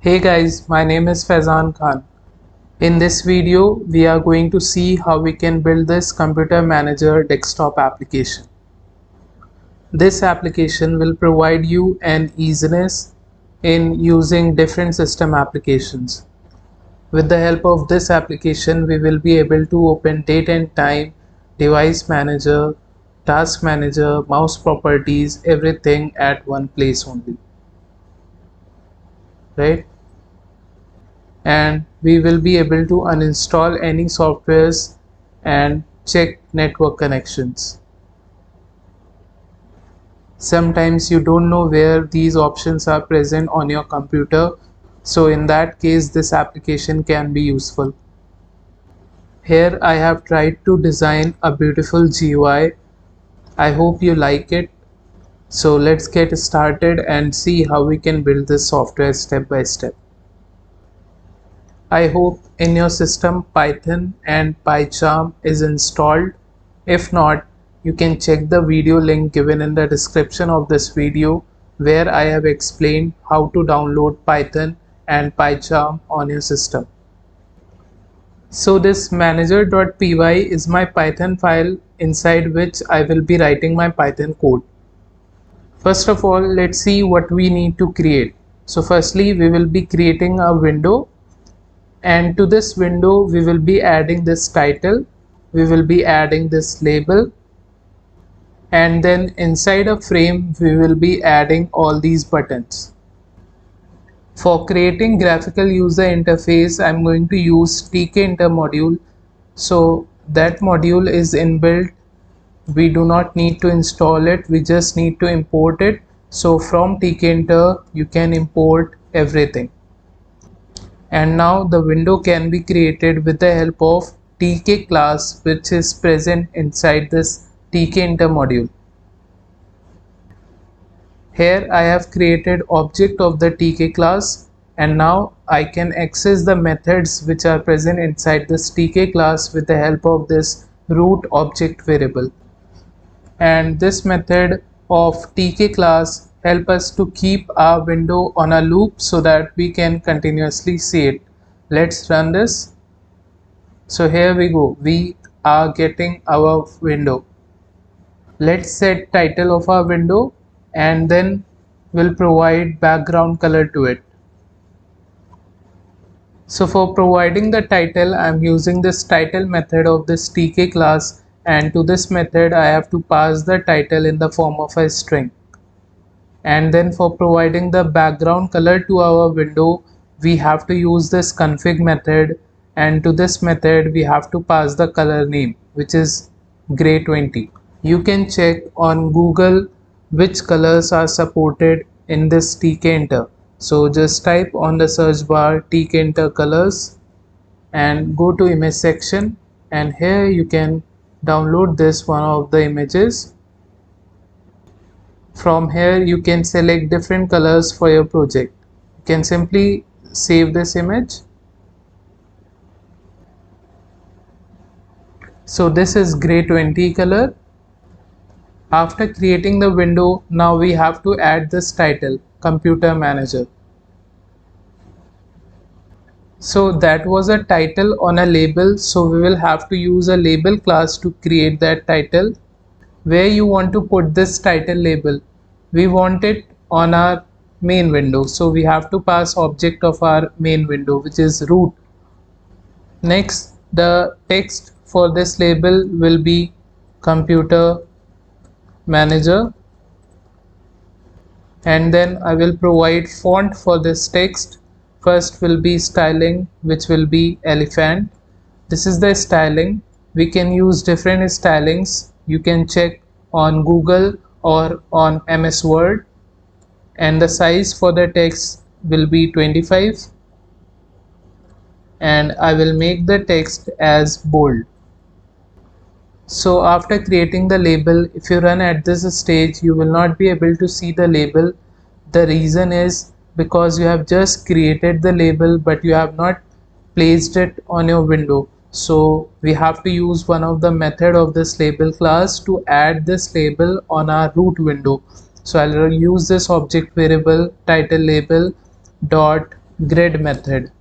Hey guys, my name is Faizan Khan. In this video, we are going to see how we can build this Computer Manager desktop application. This application will provide you an easiness in using different system applications. With the help of this application, we will be able to open date and time, device manager, task manager, mouse properties, everything at one place only, right? And we will be able to uninstall any softwares and check network connections. Sometimes you don't know where these options are present on your computer, so in that case this application can be useful. Here I have tried to design a beautiful GUI. I hope you like it. So let's get started and see how we can build this software step by step. I hope in your system Python and PyCharm is installed. If not, you can check the video link given in the description of this video where I have explained how to download Python and PyCharm on your system. So this manager.py is my Python file inside which I will be writing my Python code. First of all, let's see what we need to create. So firstly, we will be creating a window, and to this window we will be adding this title, we will be adding this label, and then inside a frame we will be adding all these buttons. For creating graphical user interface, I'm going to use tkinter module. So that module is inbuilt, we do not need to install it, we just need to import it. So from tkinter you can import everything. And now the window can be created with the help of tk class, which is present inside this tkinter module. Here I have created object of the tk class, and now I can access the methods which are present inside this tk class with the help of this root object variable. And this method of tk class help us to keep our window on a loop so that we can continuously see it. Let's run this. So here we go, we are getting our window. Let's set title of our window and then we'll provide background color to it. So for providing the title, I'm using this title method of this tk class, and to this method I have to pass the title in the form of a string. And then for providing the background color to our window, we have to use this config method, and to this method we have to pass the color name, which is gray 20. You can check on Google which colors are supported in this tkinter. So just type on the search bar tkinter colors and go to image section, and here you can download this one of the images. From here you can select different colors for your project. You can simply save this image. So this is gray 20 color. After creating the window, now we have to add this title, Computer Manager. So that was a title on a label, so we will have to use a label class to create that title. Where you want to put this title label, we want it on our main window, so we have to pass object of our main window, which is root. Next, the text for this label will be Computer Manager, and then I will provide font for this text. First will be styling, which will be elephant. This is the styling. We can use different stylings. You can check on Google or on MS Word. And the size for the text will be 25, and I will make the text as bold. So after creating the label, if you run at this stage, you will not be able to see the label. The reason is because you have just created the label but you have not placed it on your window. So we have to use one of the method of this label class to add this label on our root window. So I'll use this object variable title label dot grid method.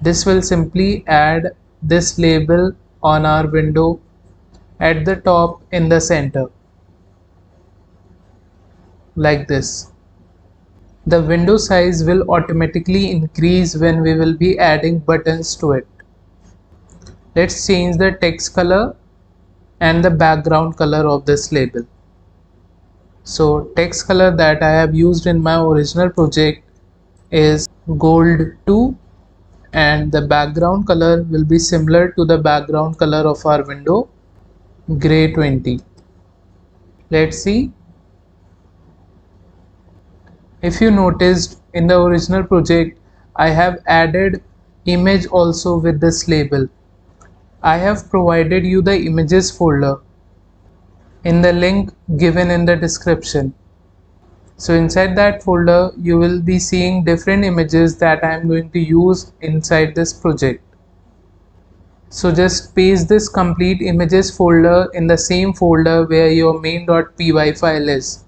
This will simply add this label on our window at the top in the center, like this. The window size will automatically increase when we will be adding buttons to it. Let's change the text color and the background color of this label. So text color that I have used in my original project is gold 2, and the background color will be similar to the background color of our window, gray 20. Let's see. If you noticed, in the original project I have added image also with this label. I have provided you the images folder in the link given in the description. So inside that folder you will be seeing different images that I am going to use inside this project. So just paste this complete images folder in the same folder where your main.py file is.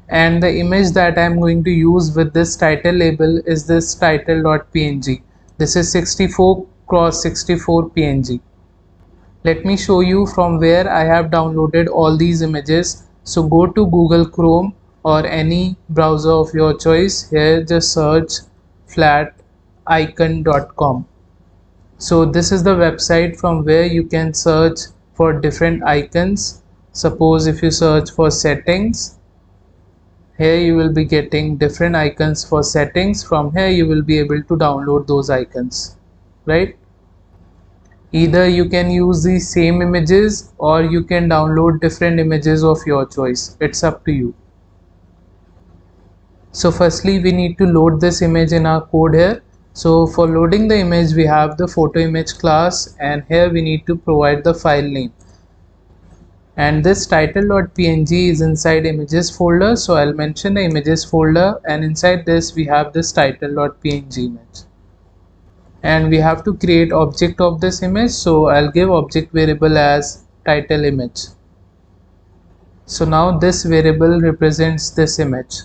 And the image that I am going to use with this title label is this title.png. This is 64 x 64 png. Let me show you from where I have downloaded all these images. So go to Google Chrome or any browser of your choice. Here just search flaticon.com. So this is the website from where you can search for different icons. Suppose if you search for settings, here you will be getting different icons for settings. From here you will be able to download those icons, right? Either you can use these same images or you can download different images of your choice. It's up to you. So firstly we need to load this image in our code here. So for loading the image we have the photo image class, and here we need to provide the file name. And this title.png is inside images folder, so I'll mention the images folder, and inside this we have this title.png image. And we have to create object of this image, so I'll give object variable as title image. So now this variable represents this image.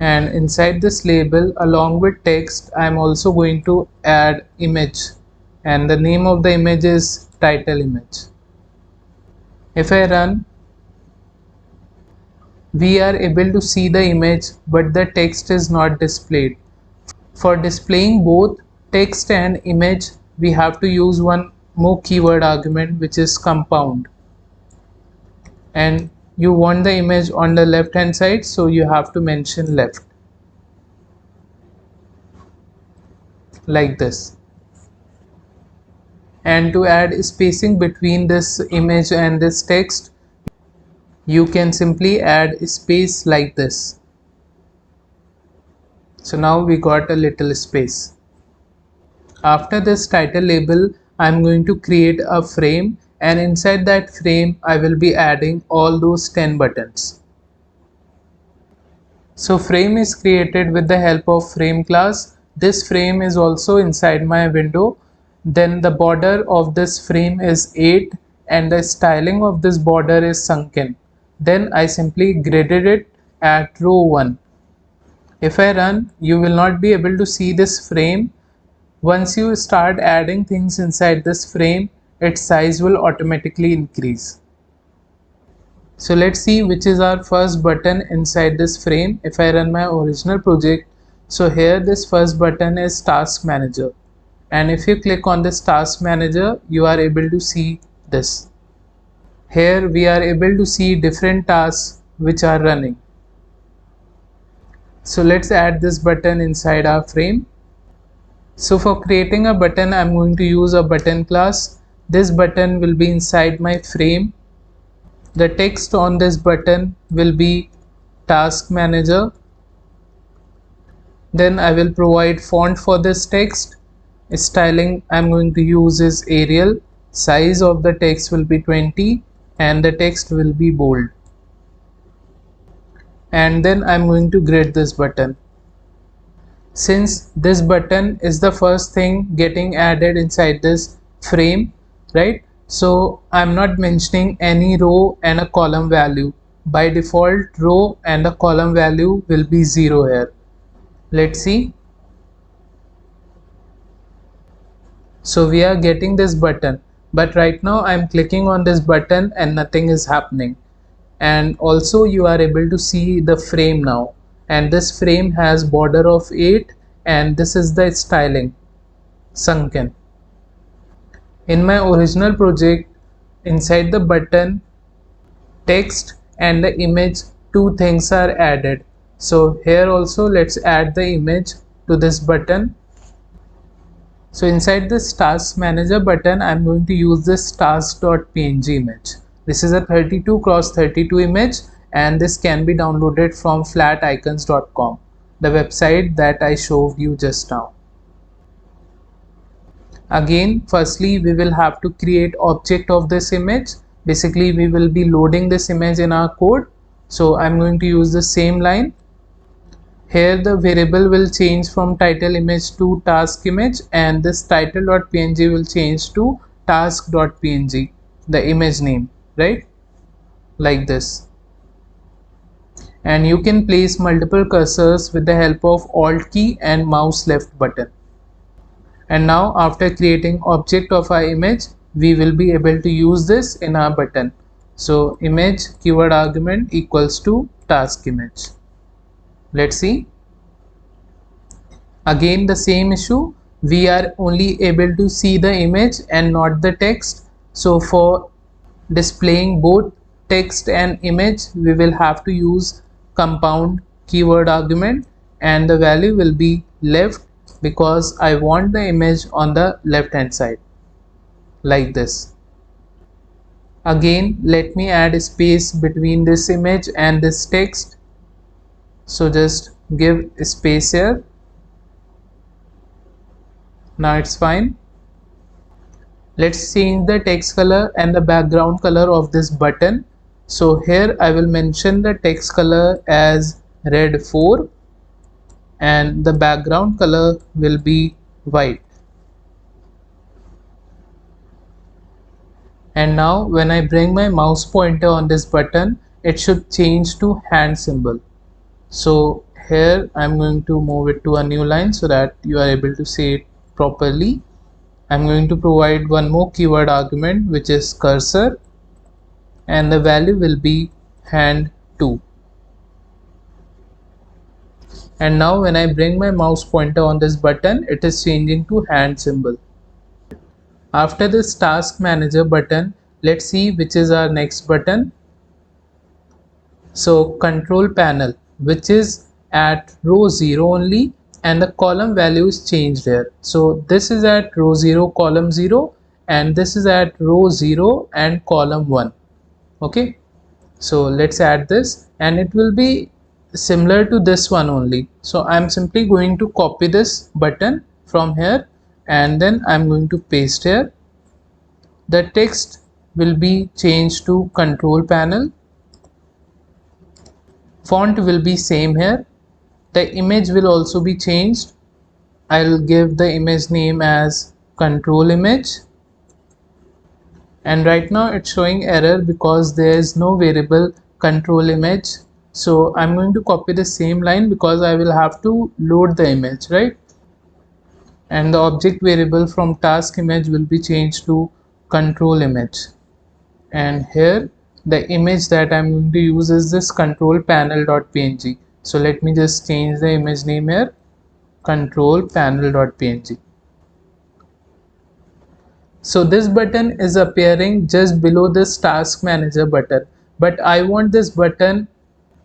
And inside this label along with text I am also going to add image, and the name of the image is title image. If I run, we are able to see the image but the text is not displayed. For displaying both text and image we have to use one more keyword argument, which is compound. And you want the image on the left hand side, so you have to mention left, like this. And to add spacing between this image and this text, you can simply add space like this. So now we got a little space. After this title label I am going to create a frame, and inside that frame I will be adding all those 10 buttons. So frame is created with the help of frame class. This frame is also inside my window. Then the border of this frame is 8 and the styling of this border is sunken. Then I simply gridded it at row 1. If I run, you will not be able to see this frame. Once you start adding things inside this frame, its size will automatically increase. So let's see which is our first button inside this frame. If I run my original project, so here this first button is Task Manager, and if you click on this Task Manager you are able to see this. Here we are able to see different tasks which are running. So let's add this button inside our frame. So for creating a button I am going to use a button class. This button will be inside my frame. The text on this button will be Task Manager. Then I will provide font for this text. Styling I am going to use is Arial. Size of the text will be 20 and the text will be bold. And then I am going to grid this button. Since this button is the first thing getting added inside this frame, right? So I'm not mentioning any row and a column value. By default, row and a column value will be 0 here. Let's see. So we are getting this button, but right now I'm clicking on this button and nothing is happening. And also you are able to see the frame now, and this frame has border of 8, and this is the styling sunken. In my original project, inside the button, text and the image, two things are added. So here also let's add the image to this button. So inside this task manager button, I'm going to use this task.png image. This is a 32 cross 32 image, and this can be downloaded from flaticons.com, the website that I showed you just now. Again, firstly we will have to create object of this image. Basically we will be loading this image in our code, so I'm going to use the same line. Here the variable will change from title image to task image, and this title.png will change to task.png, the image name, right? Like this. And you can place multiple cursors with the help of Alt key and mouse left button. And now after creating object of our image, we will be able to use this in our button. So image keyword argument equals to task image. Let's see. Again the same issue, we are only able to see the image and not the text. So for displaying both text and image, we will have to use compound keyword argument, and the value will be left because I want the image on the left hand side, like this. Again let me add a space between this image and this text, so just give a space here. Now it's fine. Let's change the text color and the background color of this button. So here I will mention the text color as red 4 and the background color will be white. And now when I bring my mouse pointer on this button, it should change to hand symbol. So here I'm going to move it to a new line so that you are able to see it properly. I'm going to provide one more keyword argument, which is cursor, and the value will be hand 2. And now when I bring my mouse pointer on this button, it is changing to hand symbol. After this task manager button, let's see which is our next button. So control panel, which is at row 0 only, and the column value is changed here. So this is at row 0 column 0, and this is at row 0 and column 1. Okay, so let's add this, and it will be similar to this one only. So I'm simply going to copy this button from here, and then I'm going to paste here. The text will be changed to control panel. Font will be same here. The image will also be changed. I'll give the image name as control image, and right now it's showing error because there is no variable control image. So I'm going to copy the same line because I will have to load the image, right? And the object variable from task image will be changed to control image, and here the image that I'm going to use is this control panel.png. So let me just change the image name here, control panel.png. So this button is appearing just below this task manager button, but I want this button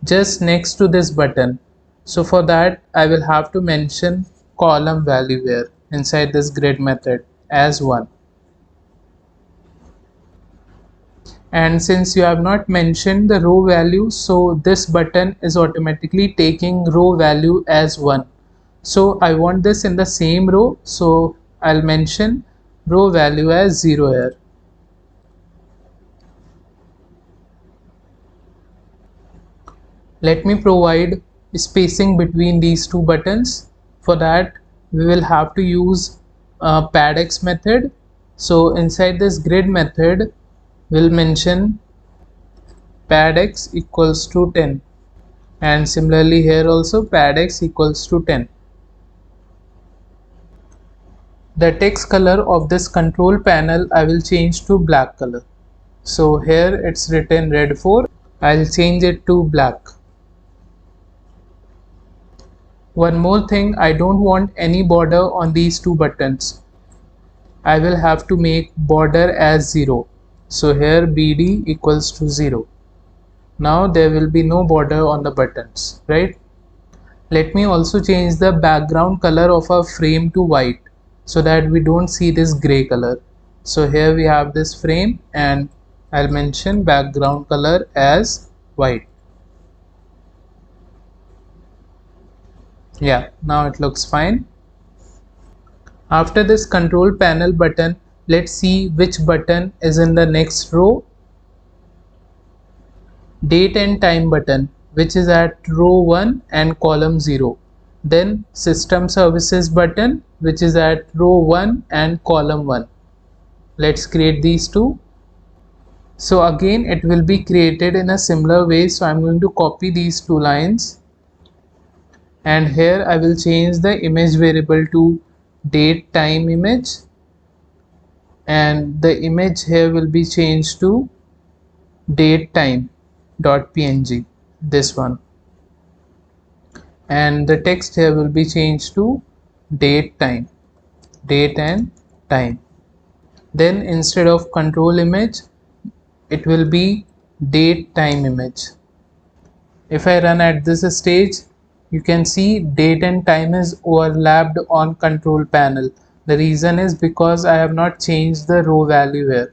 just next to this button. So for that I will have to mention column value here inside this grid method as 1. And since you have not mentioned the row value, so this button is automatically taking row value as 1. So I want this in the same row, so I'll mention row value as 0 here. Let me provide spacing between these two buttons. For that we will have to use padx method. So inside this grid method we'll mention padx equals to 10. and similarly here also pad x equals to 10. The text color of this control panel I will change to black color. So here it's written red 4, I'll change it to black. One more thing, I don't want any border on these two buttons. I will have to make border as 0. So here BD equals to 0. Now there will be no border on the buttons, right? Let me also change the background color of our frame to white so that we don't see this gray color. So here we have this frame and I'll mention background color as white. Yeah, now it looks fine. After this control panel button, let's see which button is in the next row. Date and time button, which is at row 1 and column 0. Then system services button, which is at row 1 and column 1. Let's create these two. So again it will be created in a similar way, so I'm going to copy these two lines and here I will change the image variable to date time image and the image here will be changed to date time .png, this one, and the text here will be changed to date time, date and time. Then instead of control image it will be date time image. If I run at this stage, you can see date and time is overlapped on control panel. The reason is because I have not changed the row value here.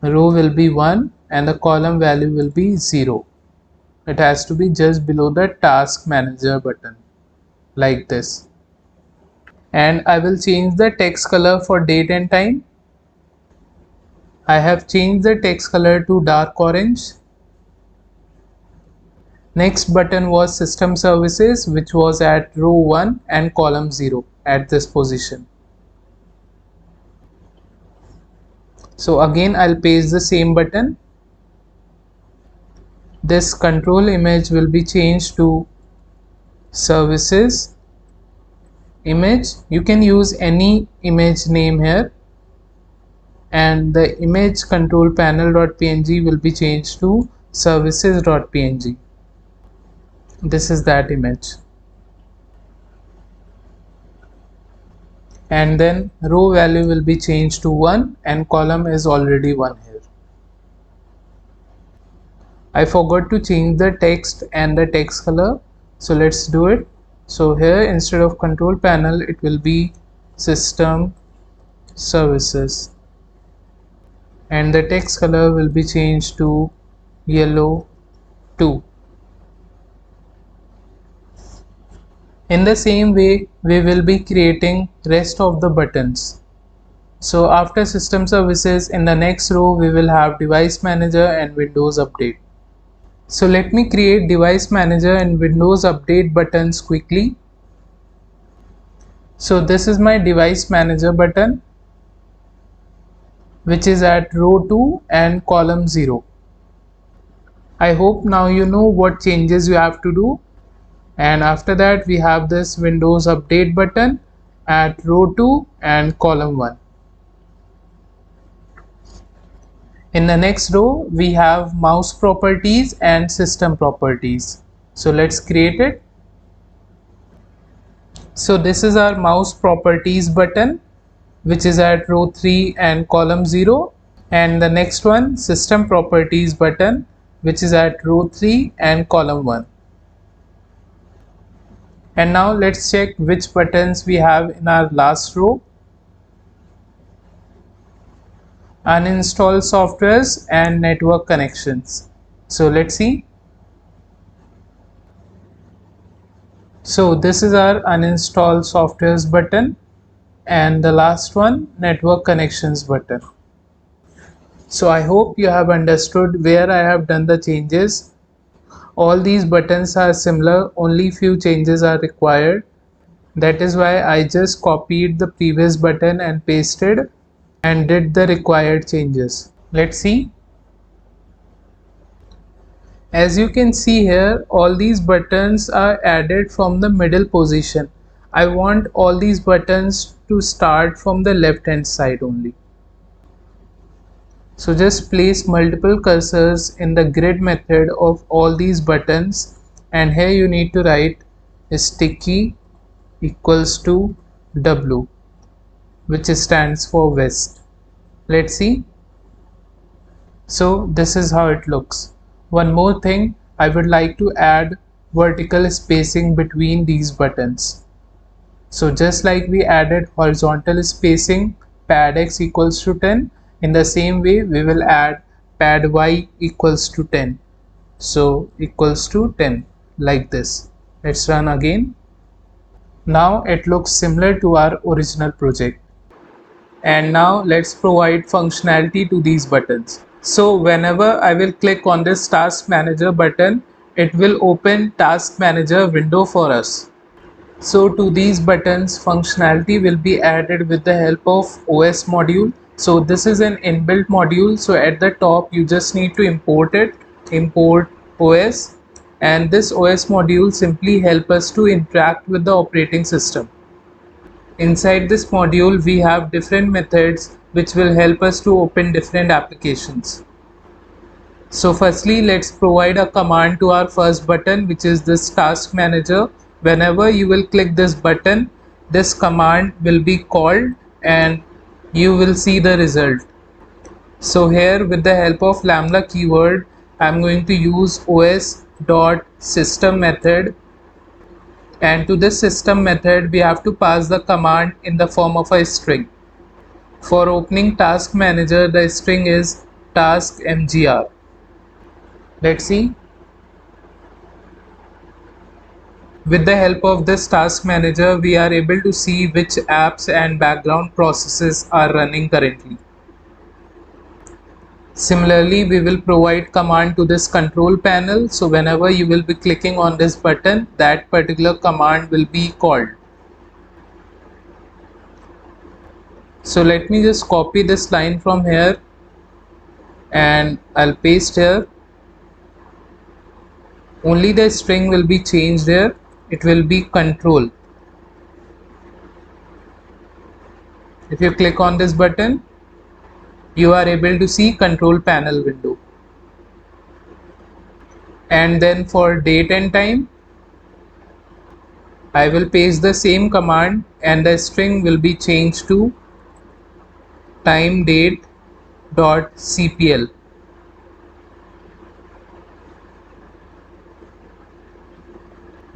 Row will be 1 and the column value will be 0. It has to be just below the task manager button, like this. And I will change the text color for date and time. I have changed the text color to dark orange. Next button was system services, which was at row 1 and column 0 at this position. So again I'll paste the same button. This control image will be changed to services image. You can use any image name here, and the image control panel.png will be changed to services.png. This is that image. And then row value will be changed to 1 and column is already 1 here. I forgot to change the text and the text color, so let's do it. So here instead of control panel it will be system services and the text color will be changed to yellow 2. In the same way we will be creating rest of the buttons. So after system services, in the next row we will have device manager and Windows update. So let me create device manager and Windows update buttons quickly. So this is my device manager button, which is at row 2 and column 0. I hope now you know what changes you have to do. And after that we have this Windows update button at row 2 and column 1. In the next row we have mouse properties and system properties. So let's create it. So this is our mouse properties button, which is at row 3 and column 0, and the next one system properties button, which is at row 3 and column 1. And now let's check which buttons we have in our last row. Uninstall softwares and network connections. So let's see. So this is our uninstall softwares button and the last one network connections button. So I hope you have understood where I have done the changes. All these buttons are similar, only few changes are required. That is why I just copied the previous button and pasted and did the required changes. Let's see. As you can see here, all these buttons are added from the middle position. I want all these buttons to start from the left hand side only. So just place multiple cursors in the grid method of all these buttons, and here you need to write sticky equals to W, which stands for west. Let's see. So this is how it looks. One more thing, I would like to add vertical spacing between these buttons. So just like we added horizontal spacing, pad x equals to 10, in the same way we will add pad y equals to 10. So equals to 10, like this. Let's run again. Now it looks similar to our original project. And now let's provide functionality to these buttons. So whenever I will click on this task manager button, it will open task manager window for us. So to these buttons, functionality will be added with the help of OS module. So this is an inbuilt module. So at the top, you just need to import it, import OS, and this OS module simply help us to interact with the operating system. Inside this module, we have different methods which will help us to open different applications. So firstly, let's provide a command to our first button, which is this task manager. Whenever you will click this button, this command will be called and you will see the result. So here with the help of lambda keyword, I'm going to use os.system method, and to this system method we have to pass the command in the form of a string. For opening task manager, the string is task mgr. Let's see. With the help of this task manager, we are able to see which apps and background processes are running currently. Similarly, we will provide command to this control panel. So whenever you will be clicking on this button, that particular command will be called. So let me just copy this line from here and I'll paste here. Only the string will be changed here. It will be control. If you click on this button, you are able to see control panel window. And then for date and time, I will paste the same command and the string will be changed to time date dot cpl.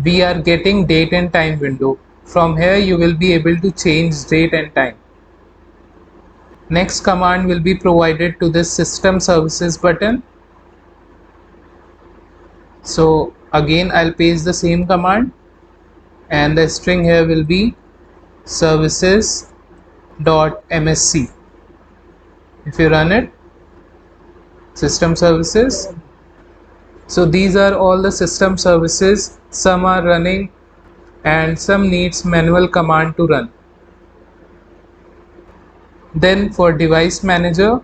We are getting date and time window. From here you will be able to change date and time. Next command will be provided to this system services button. So again I'll paste the same command and the string here will be services.msc. If you run it, system services. So these are all the system services. Some are running and some needs manual command to run. Then for device manager,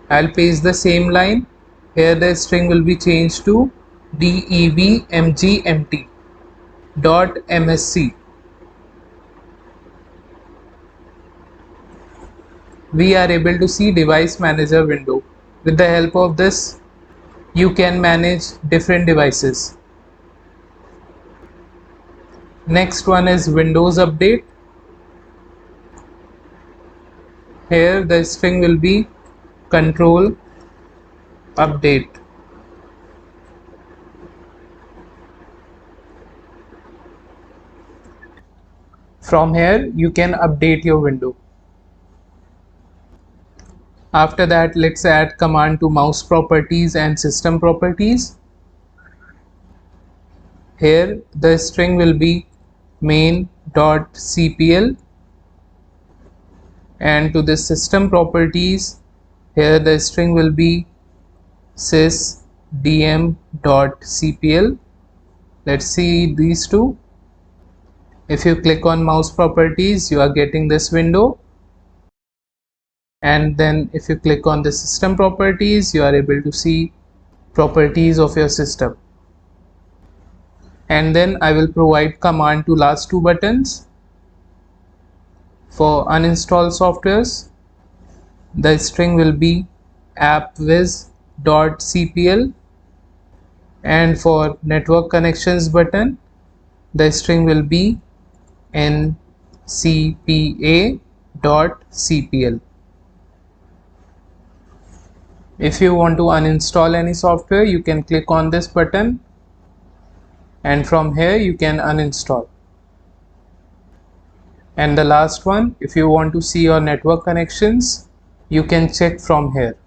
I'll paste the same line. Here the string will be changed to devmgmt.msc. We are able to see device manager window. With the help of this, you can manage different devices. Next one is Windows Update. Here the string will be control update. From here you can update your window. After that, let's add command to mouse properties and system properties. Here the string will be main.cpl, and to the system properties, here the string will be sysdm.cpl. Let's see these two. If you click on mouse properties, you are getting this window, and then if you click on the system properties, you are able to see properties of your system. And then I will provide command to last two buttons. For uninstall softwares, the string will be appwiz.cpl, and for network connections button, the string will be ncpa.cpl. If you want to uninstall any software, you can click on this button, and from here you can uninstall. And the last one, if you want to see your network connections, you can check from here.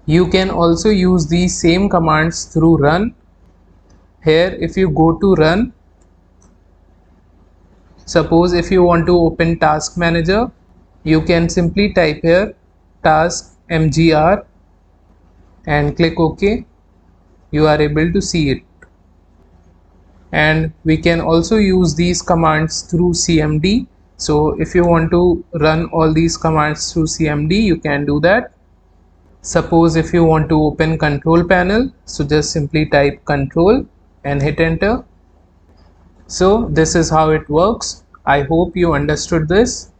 You can also use these same commands through run. Here, if you go to run, suppose if you want to open task manager, you can simply type here task mgr and click OK. You are able to see it. And we can also use these commands through cmd. So if you want to run all these commands through cmd, you can do that. Suppose if you want to open control panel, so just simply type control and hit enter. So this is how it works. I hope you understood this.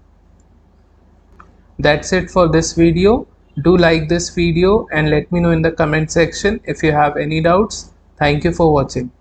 That's it for this video. Do like this video and let me know in the comment section if you have any doubts. Thank you for watching.